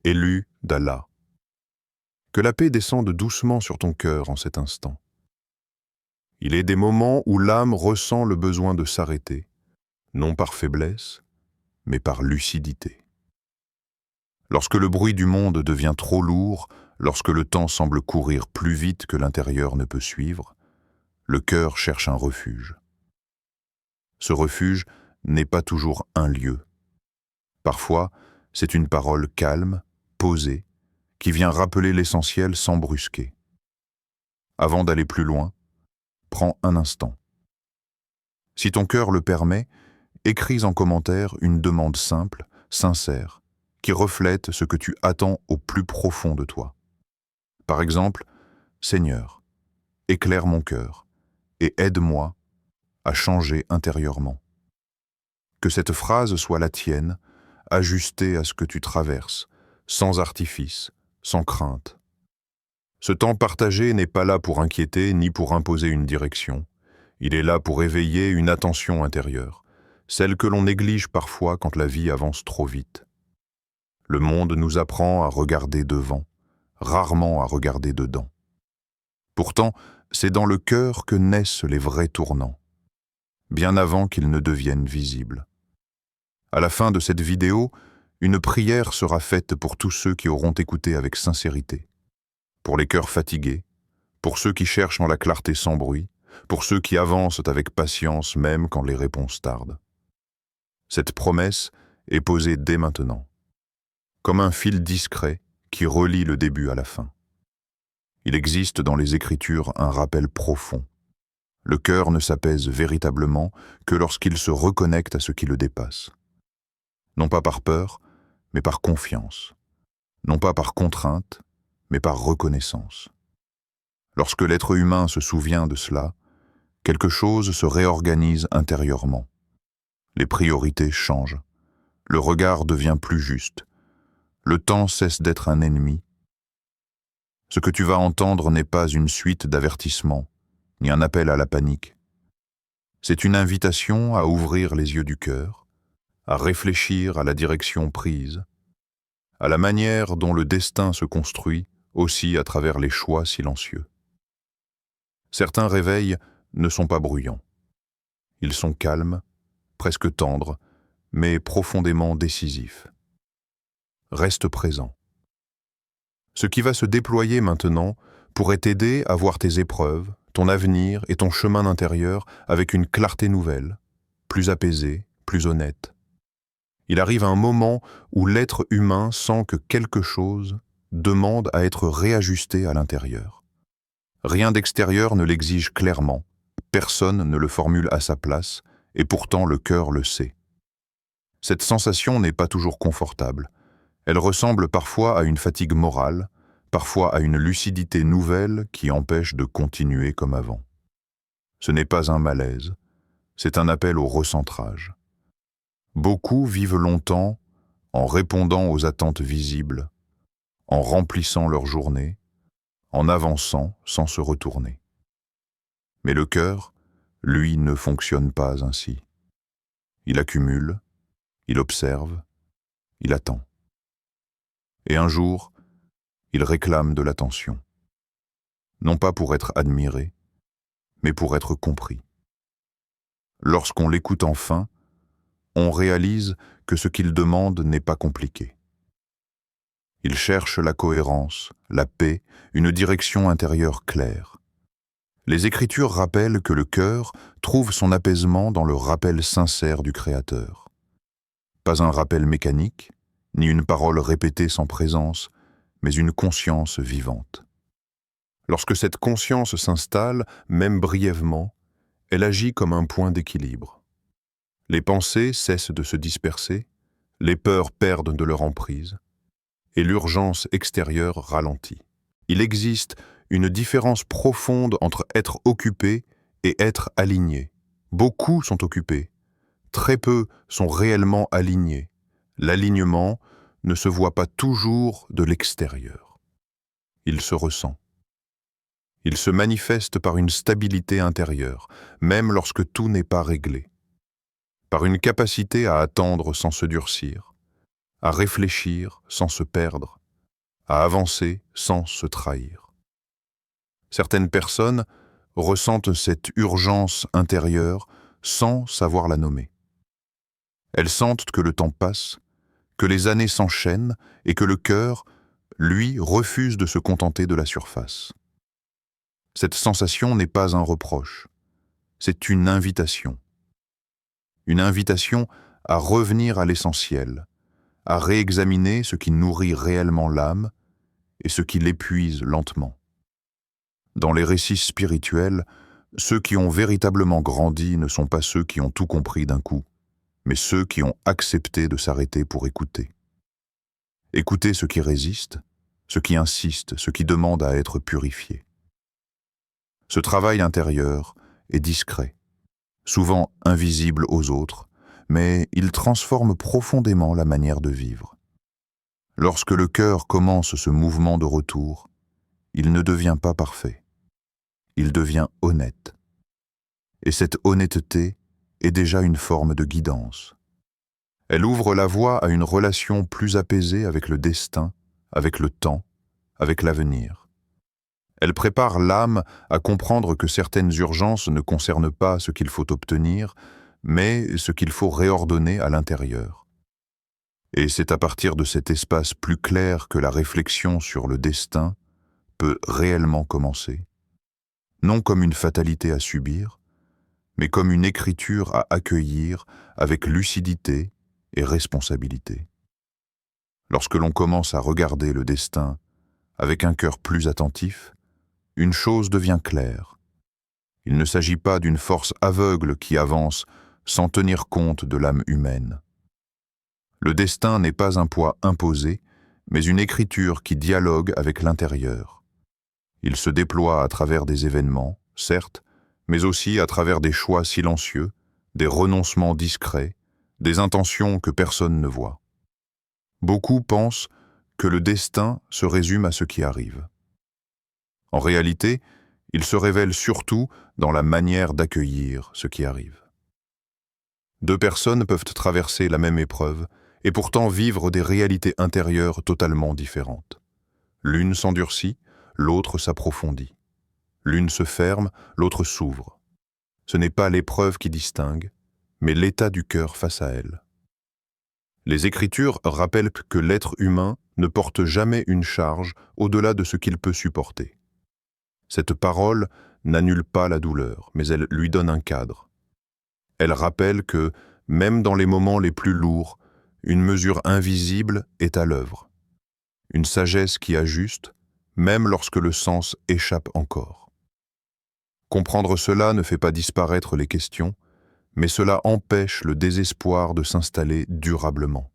Élu d'Allah. Que la paix descende doucement sur ton cœur en cet instant. Il est des moments où l'âme ressent le besoin de s'arrêter, non par faiblesse, mais par lucidité. Lorsque le bruit du monde devient trop lourd, lorsque le temps semble courir plus vite que l'intérieur ne peut suivre, le cœur cherche un refuge. Ce refuge n'est pas toujours un lieu. Parfois, c'est une parole calme, posée, qui vient rappeler l'essentiel sans brusquer. Avant d'aller plus loin, prends un instant. Si ton cœur le permet, écris en commentaire une demande simple, sincère, qui reflète ce que tu attends au plus profond de toi. Par exemple, « Seigneur, éclaire mon cœur et aide-moi à changer intérieurement. » Que cette phrase soit la tienne, ajustée à ce que tu traverses, sans artifice, sans crainte. Ce temps partagé n'est pas là pour inquiéter ni pour imposer une direction. Il est là pour éveiller une attention intérieure, celle que l'on néglige parfois quand la vie avance trop vite. Le monde nous apprend à regarder devant, rarement à regarder dedans. Pourtant, c'est dans le cœur que naissent les vrais tournants, bien avant qu'ils ne deviennent visibles. À la fin de cette vidéo, une prière sera faite pour tous ceux qui auront écouté avec sincérité, pour les cœurs fatigués, pour ceux qui cherchent en la clarté sans bruit, pour ceux qui avancent avec patience même quand les réponses tardent. Cette promesse est posée dès maintenant, comme un fil discret qui relie le début à la fin. Il existe dans les Écritures un rappel profond. Le cœur ne s'apaise véritablement que lorsqu'il se reconnecte à ce qui le dépasse. Non pas par peur, mais par confiance. Non pas par contrainte, mais par reconnaissance. Lorsque l'être humain se souvient de cela, quelque chose se réorganise intérieurement. Les priorités changent. Le regard devient plus juste. Le temps cesse d'être un ennemi. Ce que tu vas entendre n'est pas une suite d'avertissements, ni un appel à la panique. C'est une invitation à ouvrir les yeux du cœur, à réfléchir à la direction prise, à la manière dont le destin se construit aussi à travers les choix silencieux. Certains réveils ne sont pas bruyants. Ils sont calmes, presque tendres, mais profondément décisifs. Reste présent. Ce qui va se déployer maintenant pourrait t'aider à voir tes épreuves, ton avenir et ton chemin intérieur avec une clarté nouvelle, plus apaisée, plus honnête. Il arrive un moment où l'être humain sent que quelque chose demande à être réajusté à l'intérieur. Rien d'extérieur ne l'exige clairement, personne ne le formule à sa place, et pourtant le cœur le sait. Cette sensation n'est pas toujours confortable. Elle ressemble parfois à une fatigue morale, parfois à une lucidité nouvelle qui empêche de continuer comme avant. Ce n'est pas un malaise, c'est un appel au recentrage. Beaucoup vivent longtemps en répondant aux attentes visibles, en remplissant leur journée, en avançant sans se retourner. Mais le cœur, lui, ne fonctionne pas ainsi. Il accumule, il observe, il attend. Et un jour, il réclame de l'attention. Non pas pour être admiré, mais pour être compris. Lorsqu'on l'écoute enfin, on réalise que ce qu'il demande n'est pas compliqué. Il cherche la cohérence, la paix, une direction intérieure claire. Les Écritures rappellent que le cœur trouve son apaisement dans le rappel sincère du Créateur. Pas un rappel mécanique, ni une parole répétée sans présence, mais une conscience vivante. Lorsque cette conscience s'installe, même brièvement, elle agit comme un point d'équilibre. Les pensées cessent de se disperser, les peurs perdent de leur emprise, et l'urgence extérieure ralentit. Il existe une différence profonde entre être occupé et être aligné. Beaucoup sont occupés, très peu sont réellement alignés. L'alignement ne se voit pas toujours de l'extérieur. Il se ressent. Il se manifeste par une stabilité intérieure, même lorsque tout n'est pas réglé. Par une capacité à attendre sans se durcir, à réfléchir sans se perdre, à avancer sans se trahir. Certaines personnes ressentent cette urgence intérieure sans savoir la nommer. Elles sentent que le temps passe, que les années s'enchaînent et que le cœur, lui, refuse de se contenter de la surface. Cette sensation n'est pas un reproche, c'est une invitation. Une invitation à revenir à l'essentiel, à réexaminer ce qui nourrit réellement l'âme et ce qui l'épuise lentement. Dans les récits spirituels, ceux qui ont véritablement grandi ne sont pas ceux qui ont tout compris d'un coup, mais ceux qui ont accepté de s'arrêter pour écouter. Écouter ce qui résiste, ce qui insiste, ce qui demande à être purifié. Ce travail intérieur est discret, souvent invisible aux autres, mais il transforme profondément la manière de vivre. Lorsque le cœur commence ce mouvement de retour, il ne devient pas parfait, il devient honnête. Et cette honnêteté est déjà une forme de guidance. Elle ouvre la voie à une relation plus apaisée avec le destin, avec le temps, avec l'avenir. Elle prépare l'âme à comprendre que certaines urgences ne concernent pas ce qu'il faut obtenir, mais ce qu'il faut réordonner à l'intérieur. Et c'est à partir de cet espace plus clair que la réflexion sur le destin peut réellement commencer, non comme une fatalité à subir, mais comme une écriture à accueillir avec lucidité et responsabilité. Lorsque l'on commence à regarder le destin avec un cœur plus attentif, une chose devient claire. Il ne s'agit pas d'une force aveugle qui avance sans tenir compte de l'âme humaine. Le destin n'est pas un poids imposé, mais une écriture qui dialogue avec l'intérieur. Il se déploie à travers des événements, certes, mais aussi à travers des choix silencieux, des renoncements discrets, des intentions que personne ne voit. Beaucoup pensent que le destin se résume à ce qui arrive. En réalité, il se révèle surtout dans la manière d'accueillir ce qui arrive. Deux personnes peuvent traverser la même épreuve et pourtant vivre des réalités intérieures totalement différentes. L'une s'endurcit, l'autre s'approfondit. L'une se ferme, l'autre s'ouvre. Ce n'est pas l'épreuve qui distingue, mais l'état du cœur face à elle. Les Écritures rappellent que l'être humain ne porte jamais une charge au-delà de ce qu'il peut supporter. Cette parole n'annule pas la douleur, mais elle lui donne un cadre. Elle rappelle que, même dans les moments les plus lourds, une mesure invisible est à l'œuvre. Une sagesse qui ajuste, même lorsque le sens échappe encore. Comprendre cela ne fait pas disparaître les questions, mais cela empêche le désespoir de s'installer durablement.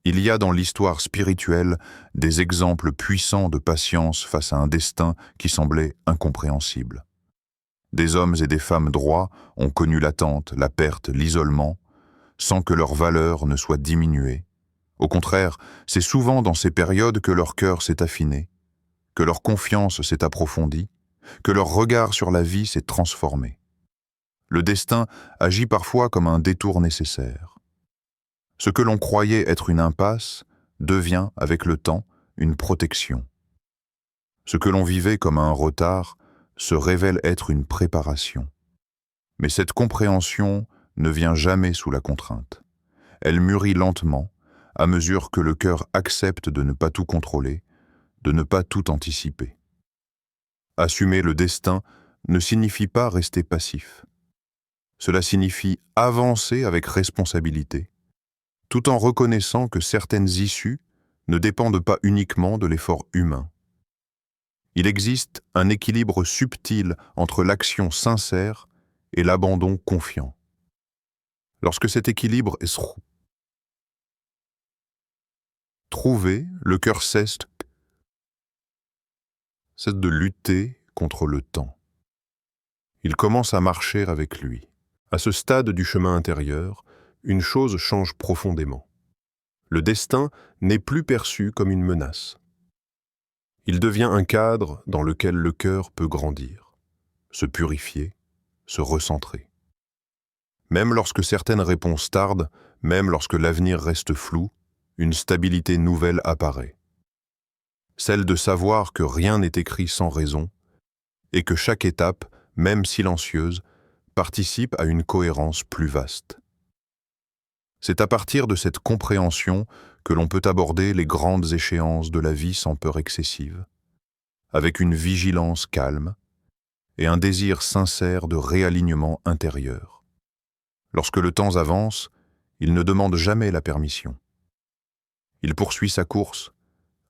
Il y a dans l'histoire spirituelle des exemples puissants de patience face à un destin qui semblait incompréhensible. Des hommes et des femmes droits ont connu l'attente, la perte, l'isolement, sans que leur valeur ne soit diminuée. Au contraire, c'est souvent dans ces périodes que leur cœur s'est affiné, que leur confiance s'est approfondie, que leur regard sur la vie s'est transformé. Le destin agit parfois comme un détour nécessaire. Ce que l'on croyait être une impasse devient, avec le temps, une protection. Ce que l'on vivait comme un retard se révèle être une préparation. Mais cette compréhension ne vient jamais sous la contrainte. Elle mûrit lentement, à mesure que le cœur accepte de ne pas tout contrôler, de ne pas tout anticiper. Assumer le destin ne signifie pas rester passif. Cela signifie avancer avec responsabilité, tout en reconnaissant que certaines issues ne dépendent pas uniquement de l'effort humain. Il existe un équilibre subtil entre l'action sincère et l'abandon confiant. Lorsque cet équilibre est trouvé, le cœur cesse de lutter contre le temps. Il commence à marcher avec lui. À ce stade du chemin intérieur, une chose change profondément. Le destin n'est plus perçu comme une menace. Il devient un cadre dans lequel le cœur peut grandir, se purifier, se recentrer. Même lorsque certaines réponses tardent, même lorsque l'avenir reste flou, une stabilité nouvelle apparaît. Celle de savoir que rien n'est écrit sans raison et que chaque étape, même silencieuse, participe à une cohérence plus vaste. C'est à partir de cette compréhension que l'on peut aborder les grandes échéances de la vie sans peur excessive, avec une vigilance calme et un désir sincère de réalignement intérieur. Lorsque le temps avance, il ne demande jamais la permission. Il poursuit sa course,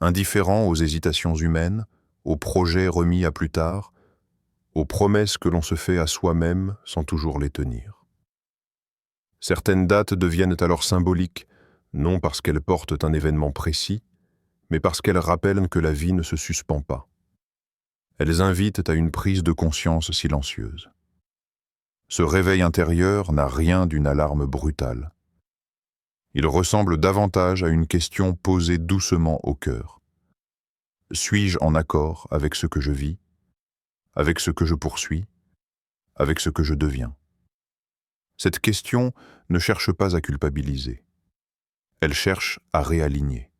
indifférent aux hésitations humaines, aux projets remis à plus tard, aux promesses que l'on se fait à soi-même sans toujours les tenir. Certaines dates deviennent alors symboliques, non parce qu'elles portent un événement précis, mais parce qu'elles rappellent que la vie ne se suspend pas. Elles invitent à une prise de conscience silencieuse. Ce réveil intérieur n'a rien d'une alarme brutale. Il ressemble davantage à une question posée doucement au cœur. Suis-je en accord avec ce que je vis, avec ce que je poursuis, avec ce que je deviens? Cette question ne cherche pas à culpabiliser. Elle cherche à réaligner.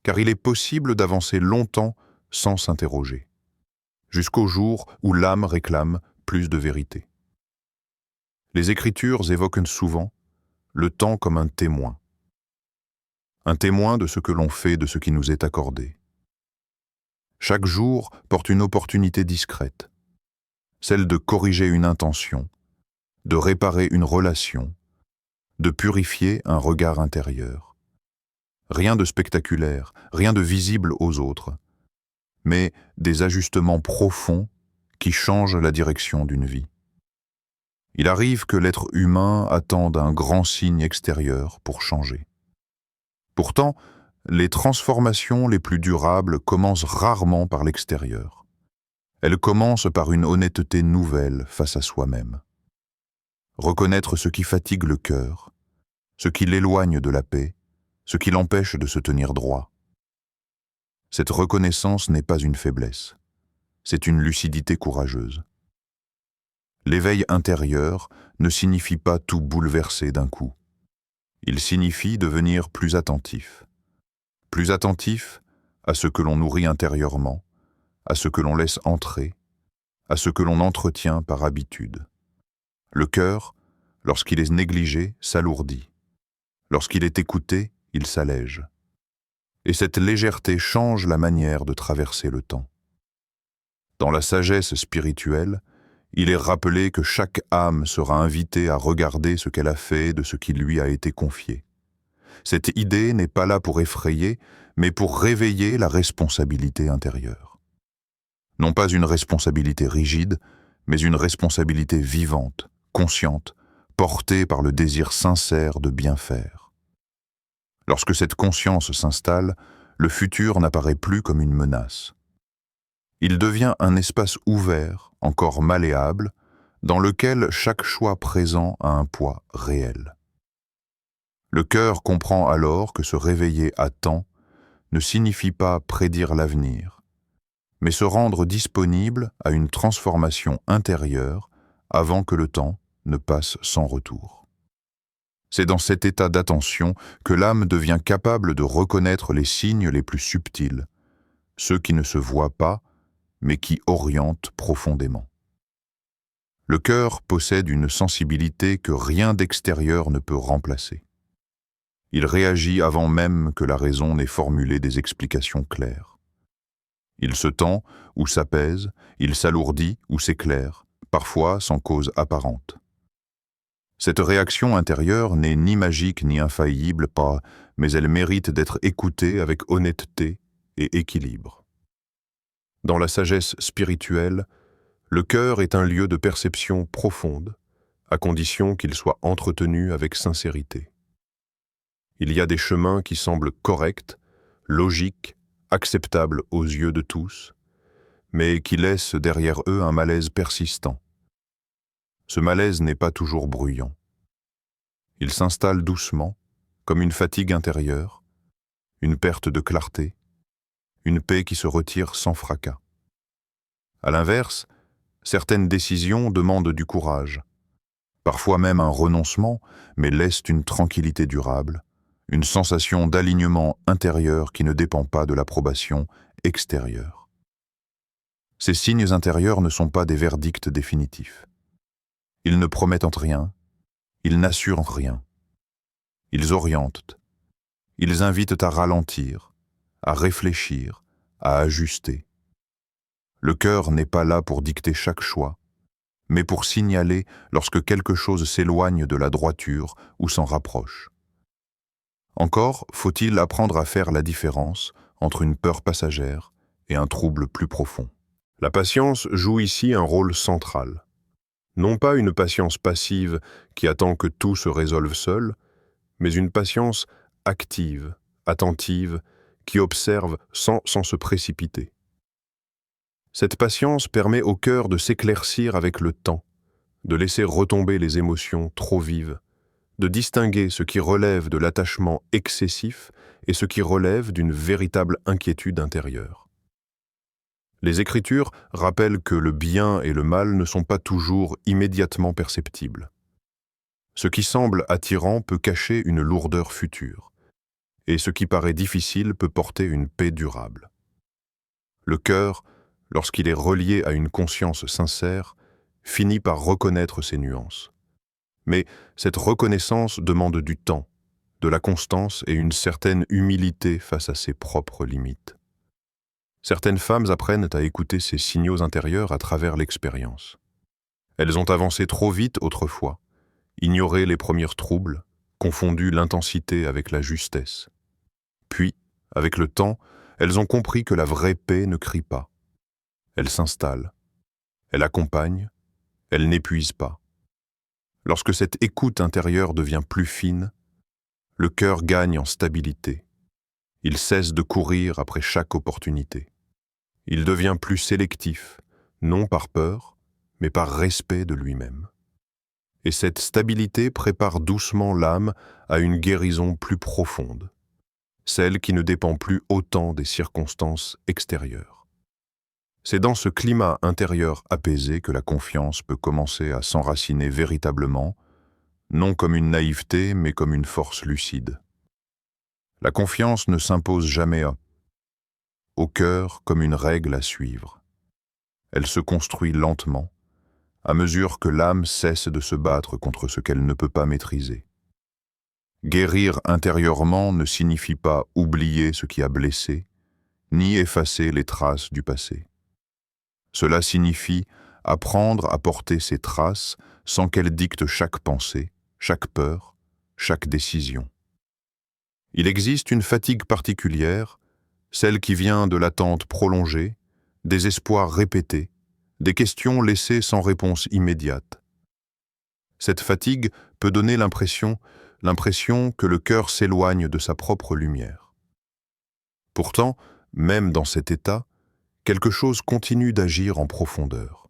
Car il est possible d'avancer longtemps sans s'interroger, jusqu'au jour où l'âme réclame plus de vérité. Les Écritures évoquent souvent le temps comme un témoin de ce que l'on fait, de ce qui nous est accordé. Chaque jour porte une opportunité discrète, celle de corriger une intention, de réparer une relation, de purifier un regard intérieur. Rien de spectaculaire, rien de visible aux autres, mais des ajustements profonds qui changent la direction d'une vie. Il arrive que l'être humain attende un grand signe extérieur pour changer. Pourtant, les transformations les plus durables commencent rarement par l'extérieur. Elles commencent par une honnêteté nouvelle face à soi-même. Reconnaître ce qui fatigue le cœur, ce qui l'éloigne de la paix, ce qui l'empêche de se tenir droit. Cette reconnaissance n'est pas une faiblesse, c'est une lucidité courageuse. L'éveil intérieur ne signifie pas tout bouleverser d'un coup. Il signifie devenir plus attentif à ce que l'on nourrit intérieurement, à ce que l'on laisse entrer, à ce que l'on entretient par habitude. Le cœur, lorsqu'il est négligé, s'alourdit. Lorsqu'il est écouté, il s'allège. Et cette légèreté change la manière de traverser le temps. Dans la sagesse spirituelle, il est rappelé que chaque âme sera invitée à regarder ce qu'elle a fait de ce qui lui a été confié. Cette idée n'est pas là pour effrayer, mais pour réveiller la responsabilité intérieure. Non pas une responsabilité rigide, mais une responsabilité vivante, consciente, portée par le désir sincère de bien faire. Lorsque cette conscience s'installe, le futur n'apparaît plus comme une menace. Il devient un espace ouvert, encore malléable, dans lequel chaque choix présent a un poids réel. Le cœur comprend alors que se réveiller à temps ne signifie pas prédire l'avenir, mais se rendre disponible à une transformation intérieure avant que le temps ne passe sans retour. C'est dans cet état d'attention que l'âme devient capable de reconnaître les signes les plus subtils, ceux qui ne se voient pas, mais qui orientent profondément. Le cœur possède une sensibilité que rien d'extérieur ne peut remplacer. Il réagit avant même que la raison n'ait formulé des explications claires. Il se tend ou s'apaise, il s'alourdit ou s'éclaire, parfois sans cause apparente. Cette réaction intérieure n'est ni magique ni infaillible, mais elle mérite d'être écoutée avec honnêteté et équilibre. Dans la sagesse spirituelle, le cœur est un lieu de perception profonde, à condition qu'il soit entretenu avec sincérité. Il y a des chemins qui semblent corrects, logiques, acceptables aux yeux de tous, mais qui laissent derrière eux un malaise persistant. Ce malaise n'est pas toujours bruyant. Il s'installe doucement, comme une fatigue intérieure, une perte de clarté, une paix qui se retire sans fracas. À l'inverse, certaines décisions demandent du courage, parfois même un renoncement, mais laissent une tranquillité durable, une sensation d'alignement intérieur qui ne dépend pas de l'approbation extérieure. Ces signes intérieurs ne sont pas des verdicts définitifs. Ils ne promettent rien, ils n'assurent rien. Ils orientent, ils invitent à ralentir, à réfléchir, à ajuster. Le cœur n'est pas là pour dicter chaque choix, mais pour signaler lorsque quelque chose s'éloigne de la droiture ou s'en rapproche. Encore faut-il apprendre à faire la différence entre une peur passagère et un trouble plus profond. La patience joue ici un rôle central. Non pas une patience passive qui attend que tout se résolve seul, mais une patience active, attentive, qui observe sans se précipiter. Cette patience permet au cœur de s'éclaircir avec le temps, de laisser retomber les émotions trop vives, de distinguer ce qui relève de l'attachement excessif et ce qui relève d'une véritable inquiétude intérieure. Les Écritures rappellent que le bien et le mal ne sont pas toujours immédiatement perceptibles. Ce qui semble attirant peut cacher une lourdeur future, et ce qui paraît difficile peut porter une paix durable. Le cœur, lorsqu'il est relié à une conscience sincère, finit par reconnaître ces nuances. Mais cette reconnaissance demande du temps, de la constance et une certaine humilité face à ses propres limites. Certaines femmes apprennent à écouter ces signaux intérieurs à travers l'expérience. Elles ont avancé trop vite autrefois, ignoré les premiers troubles, confondu l'intensité avec la justesse. Puis, avec le temps, elles ont compris que la vraie paix ne crie pas. Elle s'installe, elle accompagne, elle n'épuise pas. Lorsque cette écoute intérieure devient plus fine, le cœur gagne en stabilité. Il cesse de courir après chaque opportunité. Il devient plus sélectif, non par peur, mais par respect de lui-même. Et cette stabilité prépare doucement l'âme à une guérison plus profonde, celle qui ne dépend plus autant des circonstances extérieures. C'est dans ce climat intérieur apaisé que la confiance peut commencer à s'enraciner véritablement, non comme une naïveté, mais comme une force lucide. La confiance ne s'impose jamais au cœur comme une règle à suivre. Elle se construit lentement, à mesure que l'âme cesse de se battre contre ce qu'elle ne peut pas maîtriser. Guérir intérieurement ne signifie pas oublier ce qui a blessé, ni effacer les traces du passé. Cela signifie apprendre à porter ces traces sans qu'elles dictent chaque pensée, chaque peur, chaque décision. Il existe une fatigue particulière, celle qui vient de l'attente prolongée, des espoirs répétés, des questions laissées sans réponse immédiate. Cette fatigue peut donner l'impression que le cœur s'éloigne de sa propre lumière. Pourtant, même dans cet état, quelque chose continue d'agir en profondeur.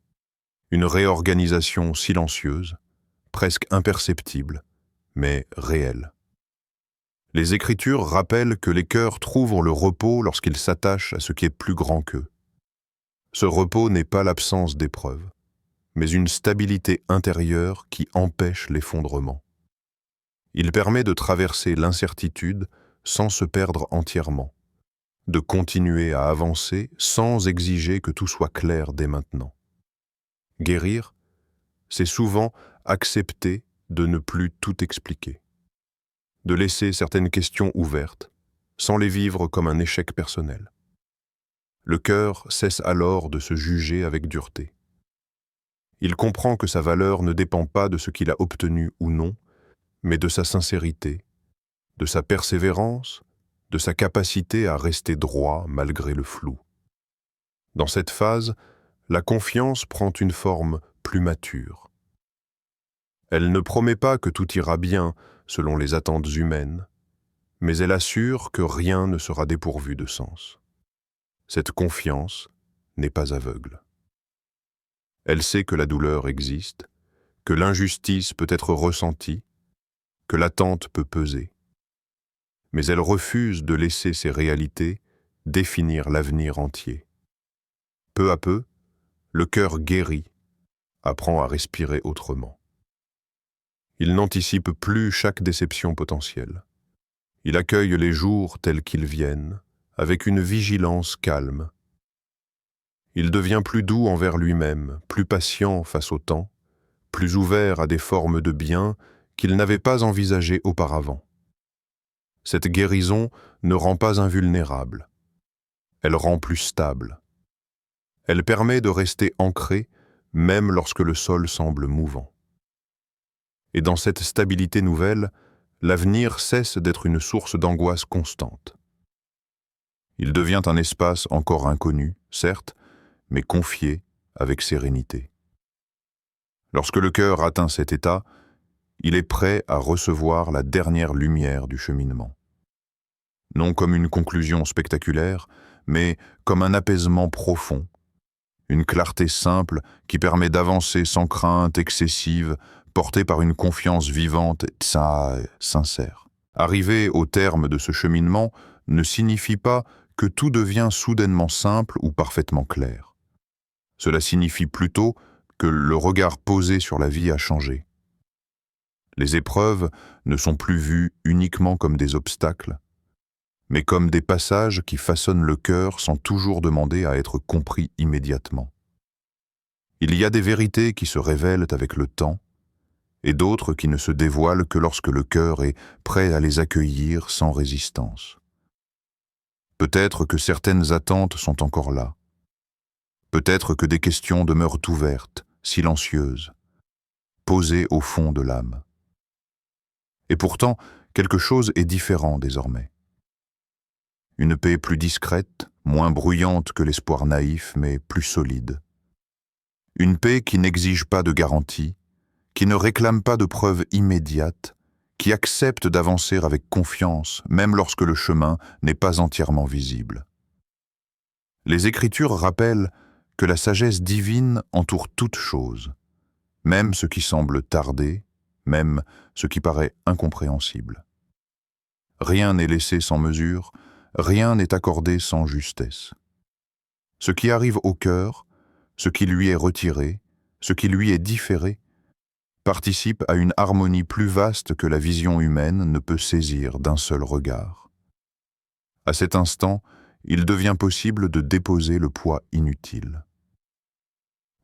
Une réorganisation silencieuse, presque imperceptible, mais réelle. Les Écritures rappellent que les cœurs trouvent le repos lorsqu'ils s'attachent à ce qui est plus grand qu'eux. Ce repos n'est pas l'absence d'épreuves, mais une stabilité intérieure qui empêche l'effondrement. Il permet de traverser l'incertitude sans se perdre entièrement, de continuer à avancer sans exiger que tout soit clair dès maintenant. Guérir, c'est souvent accepter de ne plus tout expliquer, de laisser certaines questions ouvertes, sans les vivre comme un échec personnel. Le cœur cesse alors de se juger avec dureté. Il comprend que sa valeur ne dépend pas de ce qu'il a obtenu ou non, mais de sa sincérité, de sa persévérance, de sa capacité à rester droit malgré le flou. Dans cette phase, la confiance prend une forme plus mature. Elle ne promet pas que tout ira bien selon les attentes humaines, mais elle assure que rien ne sera dépourvu de sens. Cette confiance n'est pas aveugle. Elle sait que la douleur existe, que l'injustice peut être ressentie, que l'attente peut peser. Mais elle refuse de laisser ces réalités définir l'avenir entier. Peu à peu, le cœur guérit, apprend à respirer autrement. Il n'anticipe plus chaque déception potentielle. Il accueille les jours tels qu'ils viennent, avec une vigilance calme. Il devient plus doux envers lui-même, plus patient face au temps, plus ouvert à des formes de bien qu'il n'avait pas envisagées auparavant. Cette guérison ne rend pas invulnérable. Elle rend plus stable. Elle permet de rester ancré même lorsque le sol semble mouvant. Et dans cette stabilité nouvelle, l'avenir cesse d'être une source d'angoisse constante. Il devient un espace encore inconnu, certes, mais confié avec sérénité. Lorsque le cœur atteint cet état, il est prêt à recevoir la dernière lumière du cheminement. Non comme une conclusion spectaculaire, mais comme un apaisement profond, une clarté simple qui permet d'avancer sans crainte excessive, portée par une confiance vivante et sincère. Arriver au terme de ce cheminement ne signifie pas que tout devient soudainement simple ou parfaitement clair. Cela signifie plutôt que le regard posé sur la vie a changé. Les épreuves ne sont plus vues uniquement comme des obstacles, mais comme des passages qui façonnent le cœur sans toujours demander à être compris immédiatement. Il y a des vérités qui se révèlent avec le temps, et d'autres qui ne se dévoilent que lorsque le cœur est prêt à les accueillir sans résistance. Peut-être que certaines attentes sont encore là. Peut-être que des questions demeurent ouvertes, silencieuses, posées au fond de l'âme. Et pourtant, quelque chose est différent désormais. Une paix plus discrète, moins bruyante que l'espoir naïf, mais plus solide. Une paix qui n'exige pas de garantie, qui ne réclame pas de preuves immédiates, qui accepte d'avancer avec confiance, même lorsque le chemin n'est pas entièrement visible. Les Écritures rappellent que la sagesse divine entoure toute chose, même ce qui semble tarder, même ce qui paraît incompréhensible. Rien n'est laissé sans mesure, rien n'est accordé sans justesse. Ce qui arrive au cœur, ce qui lui est retiré, ce qui lui est différé, participe à une harmonie plus vaste que la vision humaine ne peut saisir d'un seul regard. À cet instant, il devient possible de déposer le poids inutile,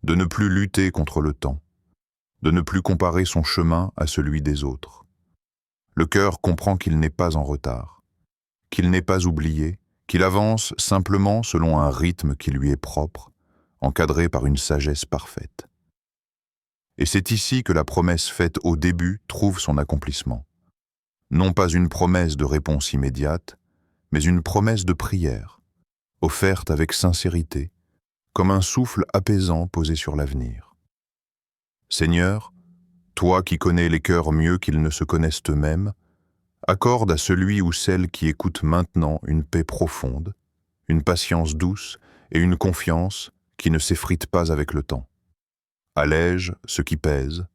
de ne plus lutter contre le temps, de ne plus comparer son chemin à celui des autres. Le cœur comprend qu'il n'est pas en retard, qu'il n'est pas oublié, qu'il avance simplement selon un rythme qui lui est propre, encadré par une sagesse parfaite. Et c'est ici que la promesse faite au début trouve son accomplissement. Non pas une promesse de réponse immédiate, mais une promesse de prière, offerte avec sincérité, comme un souffle apaisant posé sur l'avenir. Seigneur, toi qui connais les cœurs mieux qu'ils ne se connaissent eux-mêmes, accorde à celui ou celle qui écoute maintenant une paix profonde, une patience douce et une confiance qui ne s'effrite pas avec le temps. Allège ce qui pèse,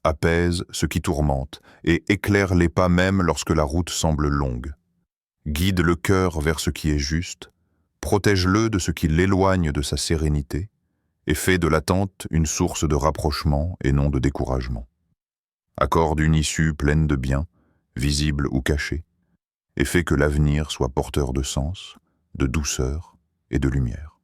apaise ce qui tourmente et éclaire les pas même lorsque la route semble longue. Guide le cœur vers ce qui est juste, protège-le de ce qui l'éloigne de sa sérénité et fait de l'attente une source de rapprochement et non de découragement. Accorde une issue pleine de bien, visible ou cachée, et fait que l'avenir soit porteur de sens, de douceur et de lumière.